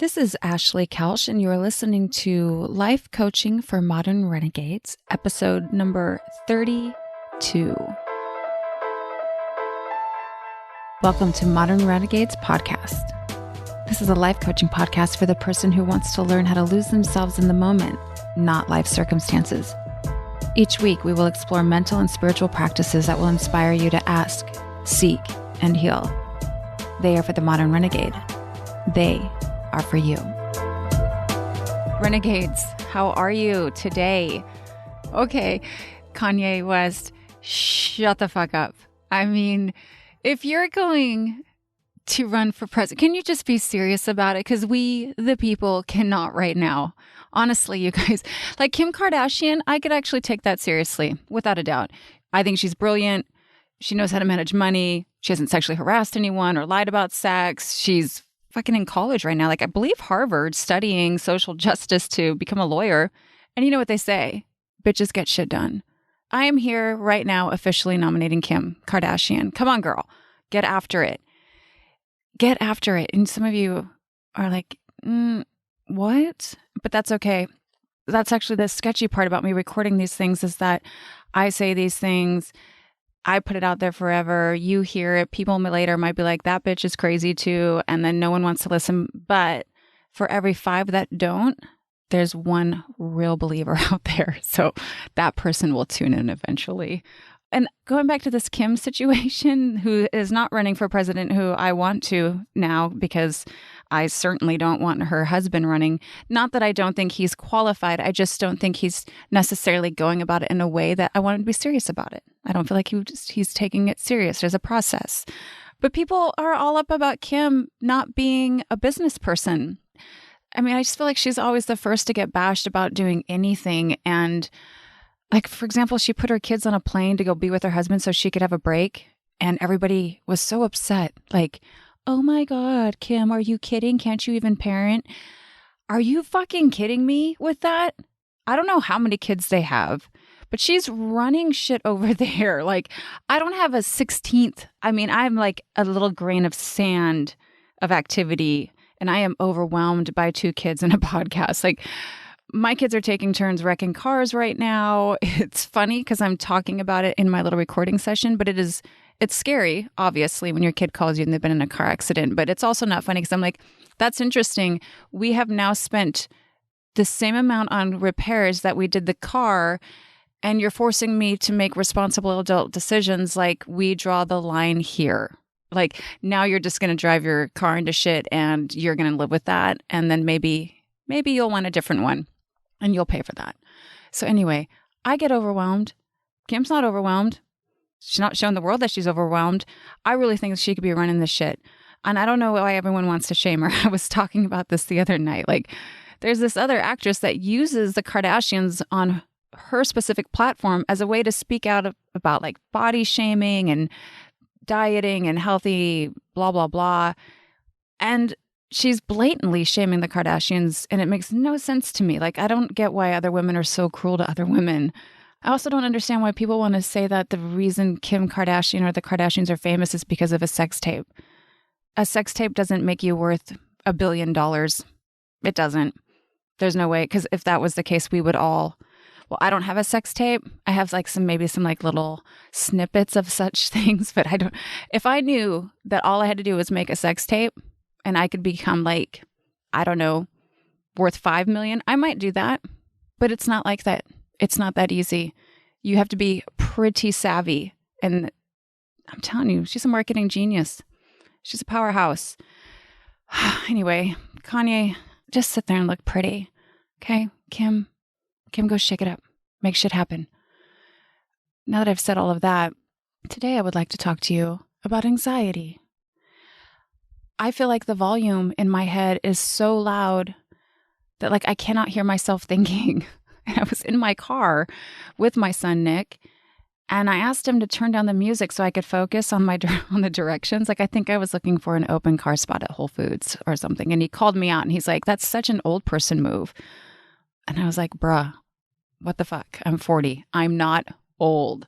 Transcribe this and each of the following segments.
This is Ashley Kelsch, and you're listening to Life Coaching for Modern Renegades, episode number 32. Welcome to Modern Renegades Podcast. This is a life coaching podcast for the person who wants to learn how to lose themselves in the moment, not life circumstances. Each week, we will explore mental and spiritual practices that will inspire you to ask, seek, and heal. They are for the modern renegade. They are for you. Renegades, how are you today? Okay, Kanye West, shut the fuck up. I mean, if you're going to run for president, can you just be serious about it? Because we, the people, cannot right now. Honestly, you guys, like Kim Kardashian, I could actually take that seriously, without a doubt. I think she's brilliant. She knows how to manage money. She hasn't sexually harassed anyone or lied about sex. She's fucking in college right now. Like, I believe Harvard, studying social justice to become a lawyer. And you know what they say? Bitches get shit done. I am here right now officially nominating Kim Kardashian. Come on, girl. Get after it. Get after it. And some of you are like, what? But that's okay. That's actually the sketchy part about me recording these things, is that I say these things, I put it out there forever. You hear it. People later might be like, that bitch is crazy too. And then no one wants to listen. But for every 5 that don't, there's one real believer out there. So that person will tune in eventually. And going back to this Kim situation, who is not running for president, who I want to now, because I certainly don't want her husband running. Not that I don't think he's qualified. I just don't think he's necessarily going about it in a way that I want him to be serious about it. I don't feel like he's taking it serious. There's a process. But people are all up about Kim not being a business person. I mean, I just feel like she's always the first to get bashed about doing anything. And like, for example, she put her kids on a plane to go be with her husband so she could have a break. And everybody was so upset. Like, oh my God, Kim, are you kidding? Can't you even parent? Are you fucking kidding me with that? I don't know how many kids they have, but she's running shit over there. Like, I don't have a 16th. I mean, I'm like a little grain of sand of activity, and I am overwhelmed by 2 kids and a podcast. Like, my kids are taking turns wrecking cars right now. It's funny because I'm talking about it in my little recording session, but it's scary, obviously, when your kid calls you and they've been in a car accident. But it's also not funny because I'm like, that's interesting. We have now spent the same amount on repairs that we did the car, and you're forcing me to make responsible adult decisions. Like, we draw the line here. Like, now you're just going to drive your car into shit and you're going to live with that. And then maybe you'll want a different one. And you'll pay for that. So anyway, I get overwhelmed. Kim's not overwhelmed. She's not showing the world that she's overwhelmed. I really think she could be running this shit. And I don't know why everyone wants to shame her. I was talking about this the other night. Like, there's this other actress that uses the Kardashians on her specific platform as a way to speak out about like body shaming and dieting and healthy, blah, blah, blah. And she's blatantly shaming the Kardashians, and it makes no sense to me. Like, I don't get why other women are so cruel to other women. I also don't understand why people want to say that the reason Kim Kardashian or the Kardashians are famous is because of a sex tape. A sex tape doesn't make you worth $1 billion. It doesn't. There's no way, because if that was the case, we would all... Well, I don't have a sex tape. I have like some like little snippets of such things, but I don't... If I knew that all I had to do was make a sex tape, and I could become like, I don't know, worth 5 million, I might do that. But it's not like that. It's not that easy. You have to be pretty savvy. And I'm telling you, she's a marketing genius. She's a powerhouse. Anyway, Kanye, just sit there and look pretty. Okay? Kim, go shake it up. Make shit happen. Now that I've said all of that, today I would like to talk to you about anxiety. I feel like the volume in my head is so loud that like I cannot hear myself thinking. And I was in my car with my son, Nick, and I asked him to turn down the music so I could focus on on the directions. Like, I think I was looking for an open car spot at Whole Foods or something. And he called me out and he's like, that's such an old person move. And I was like, bruh, what the fuck? I'm 40. I'm not old.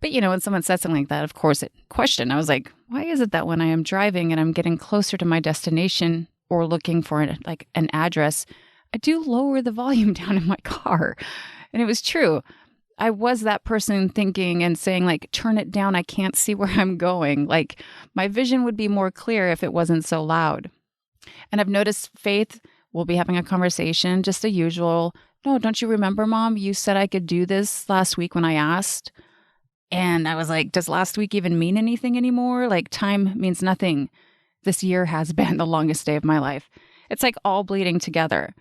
But, you know, when someone said something like that, of course, it questioned. I was like, why is it that when I am driving and I'm getting closer to my destination, or looking for an address, I do lower the volume down in my car. And it was true. I was that person thinking and saying like, turn it down. I can't see where I'm going. Like my vision would be more clear if it wasn't so loud. And I've noticed Faith will be having a conversation, just the usual. No, don't you remember, Mom? You said I could do this last week when I asked. And I was like, does last week even mean anything anymore? Like time means nothing. This year has been the longest day of my life. It's like all bleeding together.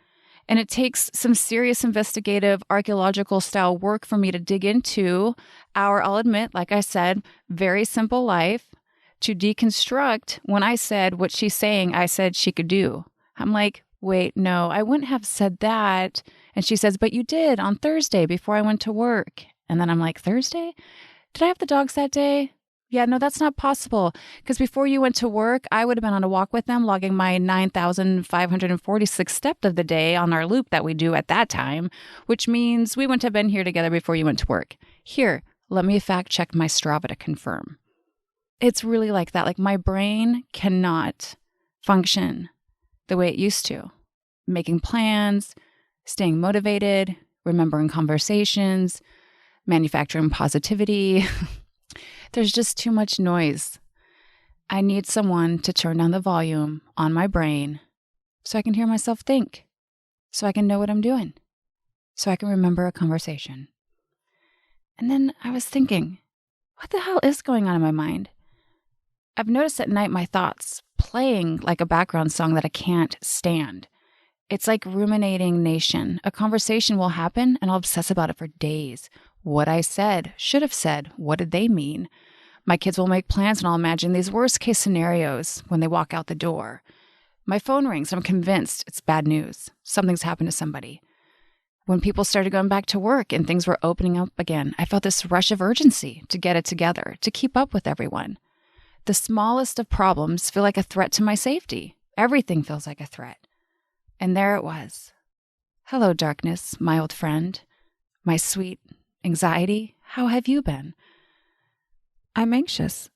And it takes some serious investigative archaeological style work for me to dig into our, I'll admit, like I said, very simple life, to deconstruct when I said what she's saying I said she could do. I'm like, wait, no, I wouldn't have said that. And she says, but you did on Thursday before I went to work. And then I'm like, Thursday? Did I have the dogs that day? Yeah, no, that's not possible. Because before you went to work, I would have been on a walk with them, logging my 9,546 steps of the day on our loop that we do at that time, which means we wouldn't have been here together before you went to work. Here, let me fact check my Strava to confirm. It's really like that. Like my brain cannot function the way it used to. Making plans, staying motivated, remembering conversations, manufacturing positivity. There's just too much noise. I need someone to turn down the volume on my brain so I can hear myself think, so I can know what I'm doing, so I can remember a conversation. And then I was thinking, what the hell is going on in my mind? I've noticed at night my thoughts playing like a background song that I can't stand. It's like ruminating nation. A conversation will happen and I'll obsess about it for days. What I said, should have said, what did they mean? My kids will make plans and I'll imagine these worst case scenarios when they walk out the door. My phone rings and I'm convinced it's bad news. Something's happened to somebody. When people started going back to work and things were opening up again, I felt this rush of urgency to get it together, to keep up with everyone. The smallest of problems feel like a threat to my safety. Everything feels like a threat. And there it was. Hello, darkness, my old friend. My sweet anxiety, how have you been? I'm anxious.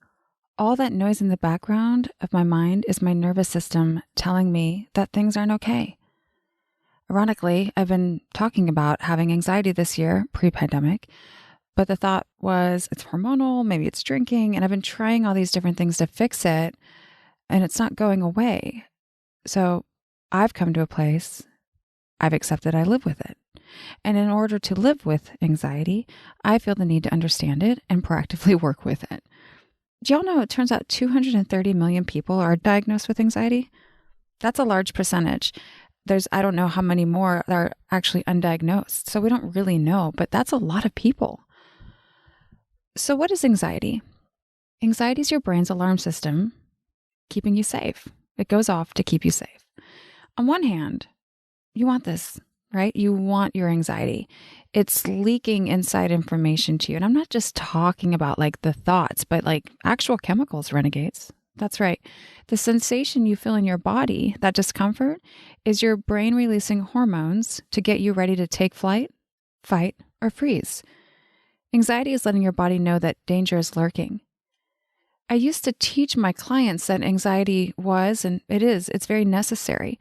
All that noise in the background of my mind is my nervous system telling me that things aren't okay. Ironically, I've been talking about having anxiety this year, pre-pandemic, but the thought was it's hormonal, maybe it's drinking, and I've been trying all these different things to fix it, and it's not going away. So I've come to a place, I've accepted I live with it. And in order to live with anxiety, I feel the need to understand it and proactively work with it. Do y'all know it turns out 230 million people are diagnosed with anxiety? That's a large percentage. I don't know how many more are actually undiagnosed. So we don't really know, but that's a lot of people. So what is anxiety? Anxiety is your brain's alarm system keeping you safe. It goes off to keep you safe. On one hand, you want this, right? You want your anxiety. It's leaking inside information to you. And I'm not just talking about like the thoughts, but like actual chemicals, renegades. That's right. The sensation you feel in your body, that discomfort, is your brain releasing hormones to get you ready to take flight, fight, or freeze. Anxiety is letting your body know that danger is lurking. I used to teach my clients that anxiety was, and it's very necessary.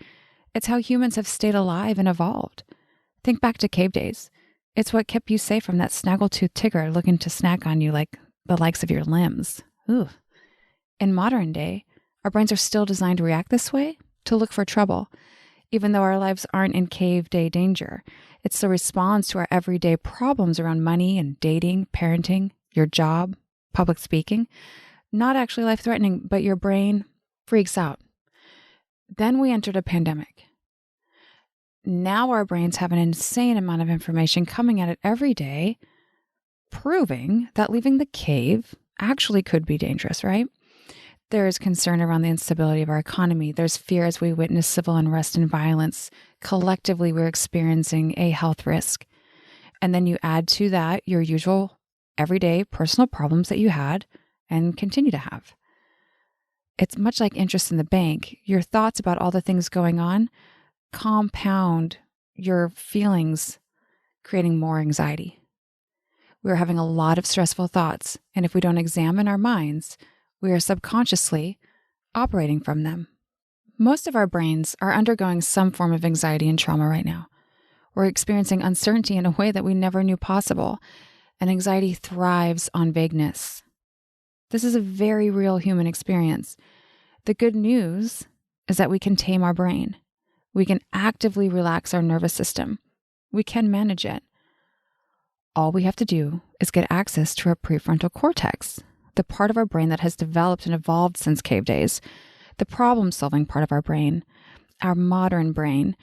It's how humans have stayed alive and evolved. Think back to cave days. It's what kept you safe from that snaggletooth tiger looking to snack on you like the likes of your limbs. Ooh. In modern day, our brains are still designed to react this way, to look for trouble, even though our lives aren't in cave day danger. It's the response to our everyday problems around money and dating, parenting, your job, public speaking. Not actually life-threatening, but your brain freaks out. Then we entered a pandemic. Now our brains have an insane amount of information coming at it every day, proving that leaving the cave actually could be dangerous, right? There is concern around the instability of our economy. There's fear as we witness civil unrest and violence. Collectively, we're experiencing a health risk. And then you add to that your usual everyday personal problems that you had and continue to have. It's much like interest in the bank. Your thoughts about all the things going on compound your feelings, creating more anxiety. We're having a lot of stressful thoughts, and if we don't examine our minds, we are subconsciously operating from them. Most of our brains are undergoing some form of anxiety and trauma right now. We're experiencing uncertainty in a way that we never knew possible, and anxiety thrives on vagueness. This is a very real human experience. The good news is that we can tame our brain. We can actively relax our nervous system. We can manage it. All we have to do is get access to our prefrontal cortex, the part of our brain that has developed and evolved since cave days, the problem-solving part of our brain, our modern brain.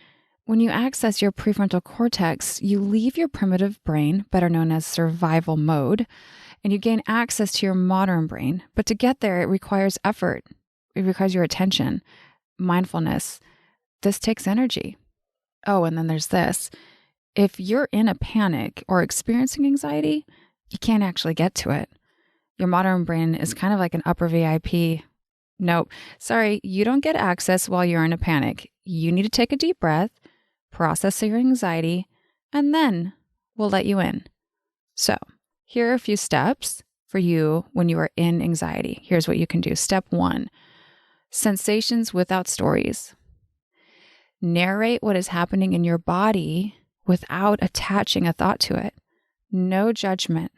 When you access your prefrontal cortex, you leave your primitive brain, better known as survival mode, and you gain access to your modern brain. But to get there, it requires effort. It requires your attention, mindfulness. This takes energy. Oh, and then there's this. If you're in a panic or experiencing anxiety, you can't actually get to it. Your modern brain is kind of like an upper VIP. Nope, sorry, you don't get access while you're in a panic. You need to take a deep breath, process your anxiety, and then we'll let you in. So, here are a few steps for you when you are in anxiety. Here's what you can do. Step 1, sensations without stories. Narrate what is happening in your body without attaching a thought to it. No judgment.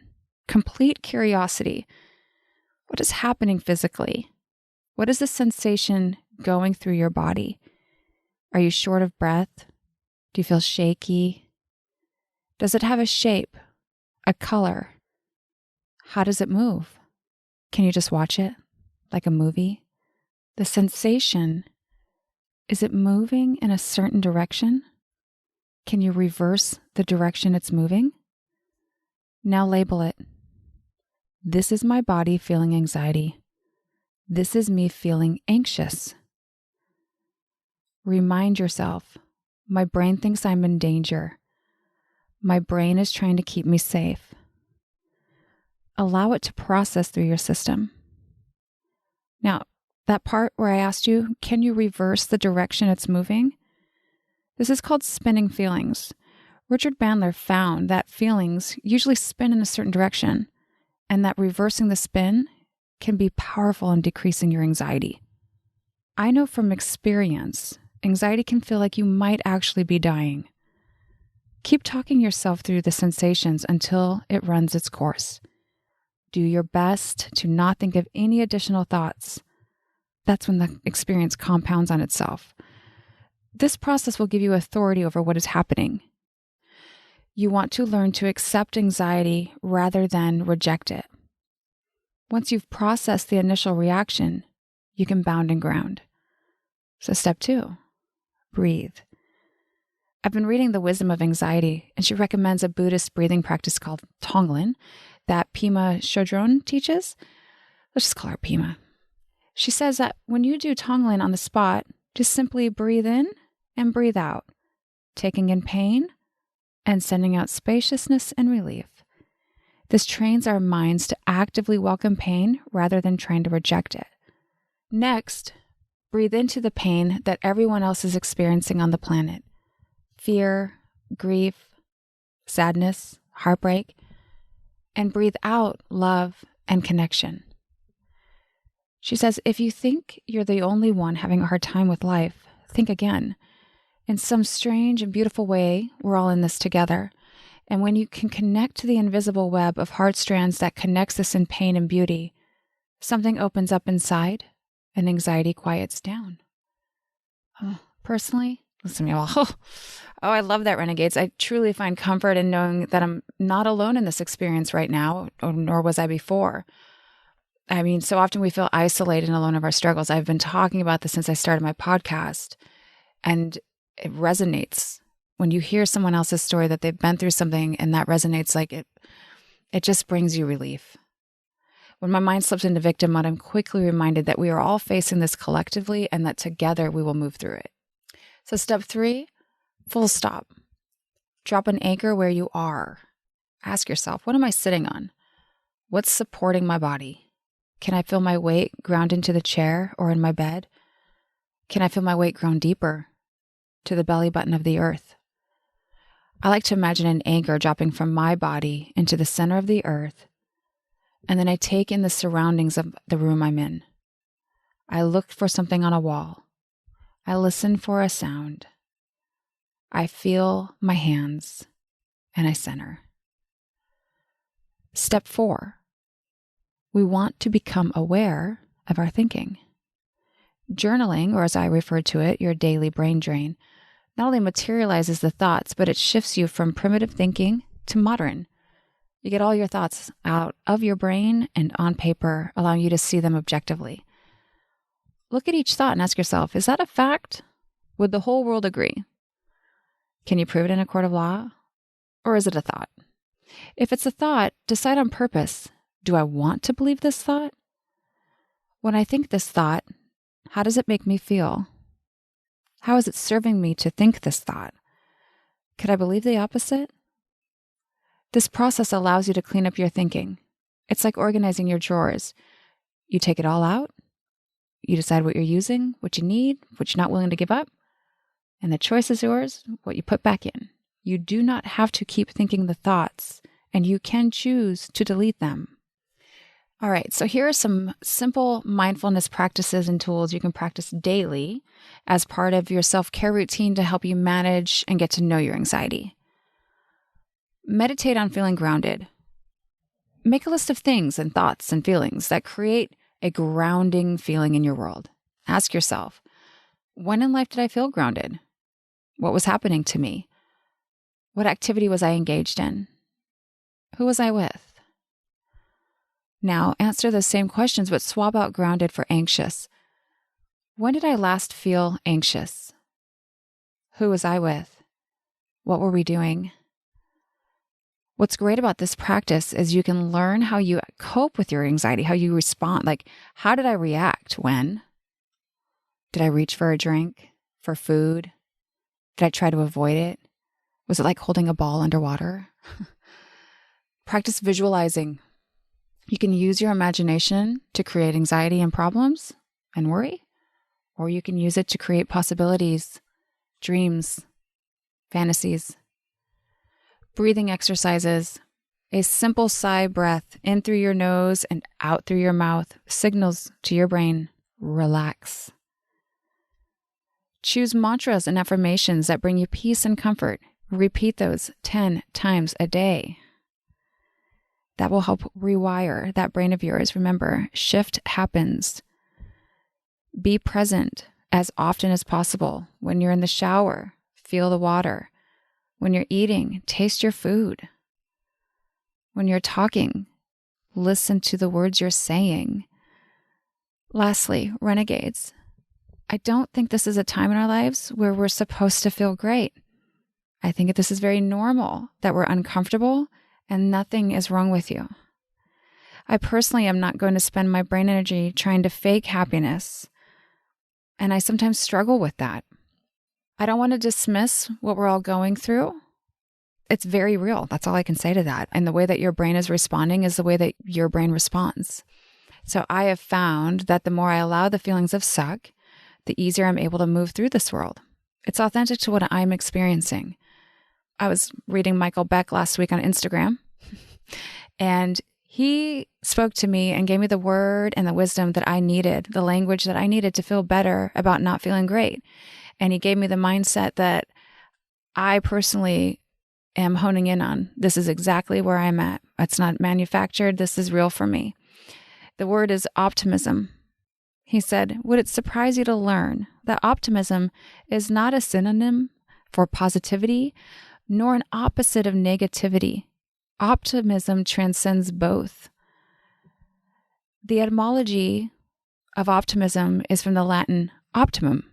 Complete curiosity. What is happening physically? What is the sensation going through your body? Are you short of breath? Do you feel shaky? Does it have a shape, a color? How does it move? Can you just watch it like a movie? The sensation, is it moving in a certain direction? Can you reverse the direction it's moving? Now label it. This is my body feeling anxiety. This is me feeling anxious. Remind yourself, my brain thinks I'm in danger. My brain is trying to keep me safe. Allow it to process through your system. Now, that part where I asked you, can you reverse the direction it's moving? This is called spinning feelings. Richard Bandler found that feelings usually spin in a certain direction, and that reversing the spin can be powerful in decreasing your anxiety. I know from experience, anxiety can feel like you might actually be dying. Keep talking yourself through the sensations until it runs its course. Do your best to not think of any additional thoughts. That's when the experience compounds on itself. This process will give you authority over what is happening. You want to learn to accept anxiety rather than reject it. Once you've processed the initial reaction, you can bound and ground. So step 2, breathe. I've been reading The Wisdom of Anxiety, and she recommends a Buddhist breathing practice called Tonglen that Pema Chodron teaches. Let's just call her Pema. She says that when you do Tonglen on the spot, just simply breathe in and breathe out, taking in pain and sending out spaciousness and relief. This trains our minds to actively welcome pain rather than trying to reject it. Next, breathe into the pain that everyone else is experiencing on the planet. Fear, grief, sadness, heartbreak, and breathe out love and connection. She says, if you think you're the only one having a hard time with life, think again. In some strange and beautiful way, we're all in this together. And when you can connect to the invisible web of heart strands that connects us in pain and beauty, something opens up inside and anxiety quiets down. Personally, listen to me all. Oh, I love that, Renegades. I truly find comfort in knowing that I'm not alone in this experience right now, nor was I before. I mean, so often we feel isolated and alone of our struggles. I've been talking about this since I started my podcast, and it resonates. When you hear someone else's story that they've been through something and that resonates, like it just brings you relief. When my mind slips into victim mode, I'm quickly reminded that we are all facing this collectively and that together we will move through it. So step 3, full stop. Drop an anchor where you are. Ask yourself, what am I sitting on? What's supporting my body? Can I feel my weight ground into the chair or in my bed? Can I feel my weight ground deeper to the belly button of the earth? I like to imagine an anchor dropping from my body into the center of the earth, and then I take in the surroundings of the room I'm in. I look for something on a wall. I listen for a sound. I feel my hands and I center. Step 4. We want to become aware of our thinking. Journaling, or as I refer to it, your daily brain drain, not only materializes the thoughts, but it shifts you from primitive thinking to modern. You get all your thoughts out of your brain and on paper, allowing you to see them objectively. Look at each thought and ask yourself, is that a fact? Would the whole world agree? Can you prove it in a court of law? Or is it a thought? If it's a thought, decide on purpose. Do I want to believe this thought? When I think this thought, how does it make me feel? How is it serving me to think this thought? Could I believe the opposite? This process allows you to clean up your thinking. It's like organizing your drawers. You take it all out. You decide what you're using, what you need, what you're not willing to give up. And the choice is yours, what you put back in. You do not have to keep thinking the thoughts, and you can choose to delete them. All right, so here are some simple mindfulness practices and tools you can practice daily as part of your self-care routine to help you manage and get to know your anxiety. Meditate on feeling grounded. Make a list of things and thoughts and feelings that create a grounding feeling in your world. Ask yourself, when in life did I feel grounded? What was happening to me? What activity was I engaged in? Who was I with? Now, answer those same questions, but swap out grounded for anxious. When did I last feel anxious? Who was I with? What were we doing? What's great about this practice is you can learn how you cope with your anxiety, how you respond. Like, how did I react when? Did I reach for a drink, for food? Did I try to avoid it? Was it like holding a ball underwater? Practice visualizing. You can use your imagination to create anxiety and problems and worry, or you can use it to create possibilities, dreams, fantasies. Breathing exercises. A simple sigh breath in through your nose and out through your mouth signals to your brain, relax. Choose mantras and affirmations that bring you peace and comfort. Repeat those 10 times a day. That will help rewire that brain of yours. Remember, shift happens. Be present as often as possible. When you're in the shower, feel the water. When you're eating, taste your food. When you're talking, listen to the words you're saying. Lastly, renegades. I don't think this is a time in our lives where we're supposed to feel great. I think this is very normal that we're uncomfortable and nothing is wrong with you. I personally am not going to spend my brain energy trying to fake happiness, and I sometimes struggle with that. I don't want to dismiss what we're all going through. It's very real. That's all I can say to that. And the way that your brain is responding is the way that your brain responds. So I have found that the more I allow the feelings of suck, the easier I'm able to move through this world. It's authentic to what I'm experiencing. I was reading Michael Beck last week on Instagram, and he spoke to me and gave me the word and the wisdom that I needed, the language that I needed to feel better about not feeling great. And he gave me the mindset that I personally am honing in on. This is exactly where I'm at. It's not manufactured. This is real for me. The word is optimism. He said, would it surprise you to learn that optimism is not a synonym for positivity, nor an opposite of negativity? Optimism transcends both. The etymology of optimism is from the Latin optimum,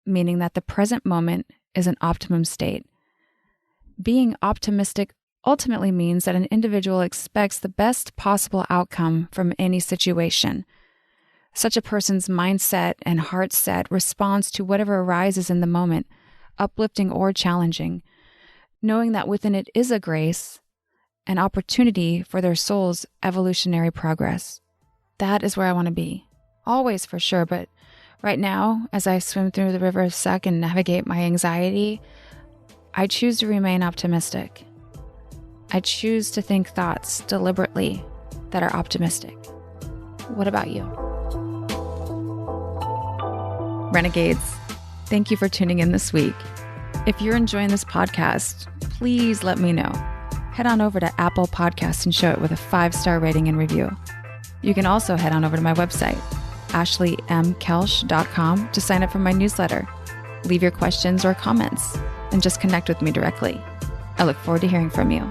meaning that the present moment is an optimum state. Being optimistic ultimately means that an individual expects the best possible outcome from any situation. Such a person's mindset and heart set responds to whatever arises in the moment, uplifting or challenging, knowing that within it is a grace, an opportunity for their soul's evolutionary progress. That is where I want to be. Always, for sure, but right now, as I swim through the river of suck and navigate my anxiety, I choose to remain optimistic. I choose to think thoughts deliberately that are optimistic. What about you? Renegades, Thank you for tuning in this week. If you're enjoying this podcast, please let me know. Head on over to Apple Podcasts and show it with a 5-star rating and review. You can also head on over to my website, ashleymkelsch.com, to sign up for my newsletter. Leave your questions or comments and just connect with me directly. I look forward to hearing from you.